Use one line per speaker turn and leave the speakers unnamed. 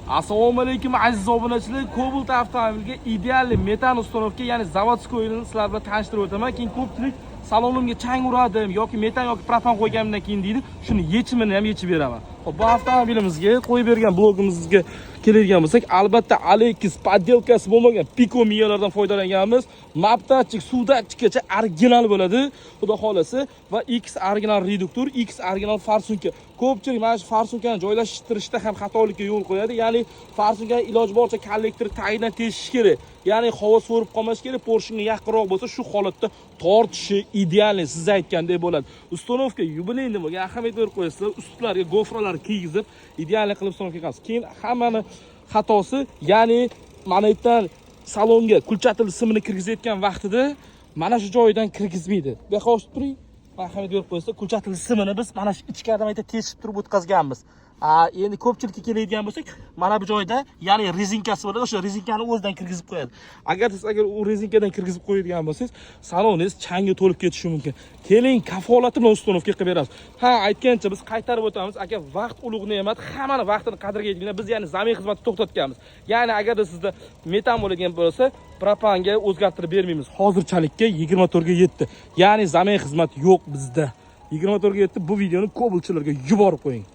Assalomu alaykum aziz obunachilar. Cobalt avtomobilga ideal metan uстановка, ya'ni zavodskoyini sizlar bilan tanishtirib o'taman. Keyin ko'pchilik salonimga chang uradim yoki metan yoki propan qo'yganimdan keyin deydi. Shuni yechimini ham yechib beraman. Xo'p, bu avtomobilimizga qo'yib bergan blogimizga keladigan bo'lsak, albatta Alex poddelkasi bo'lmagan Pico miyalardan foydalanganmiz. Mapdatchik, suvdatchikgacha original bo'ladi, xudo xolasa, va X original reduktor, X original farsunka. Ko'pchilik mana shu farsunkani joylashtirishda ham xatolikka yo'l qo'yadi. Ya'ni farsunkani iloji boricha kollektor tagidan teshish kerak. Ya'ni havo so'rib qolmash kerak, porshingga yaqinroq bo'lsa shu holatda tortishi ideal, siz aytgandek bo'ladi. Uстановка yubileyni bo'lgan ahamiyat berib qo'yasizlar, ustlarga gofralar kiygizib ideal qilib uстановка qilasiz. Keyin hammani xatosi, ya'ni mana yerdan salonga kulchatil simini kirgizayotgan vaqtida mana shu joyidan kirgizmaydi. Behosib turing. Ahamiyat berib qo'ysa, kulchatil simini biz mana shu ichkaridan ayta teshib turib o'tkazganmiz. Endi ko'pchilikka keladigan bo'lsak, mana bu joyda, ya'ni rezinkasi bo'ladi, o'sha rezinkani o'zidan kirgizib qo'yadi. Agar u rezinkadan kirgizib qo'yadigan bo'lsangiz, saloningiz changga to'lib ketishi mumkin. Keling, kafolati bilan uстановка qilib beramiz. Aytgancha biz qaytarib o'tamiz. Aka, vaqt ulug' ne'mat, hammani vaqtini qadriga yetkazinglar. Biz ya'ni zamin xizmatini to'xtatganmiz. Ya'ni agarda sizda metan bo'ladigan bo'lsa, propanga o'zgartirib bermaymiz. Hozirchalikka 24 ga yetdi. Ya'ni zamin xizmat yo'q bizda. 24 ga yetdi. Bu videoni ko'pchilarga yuborib qo'ying.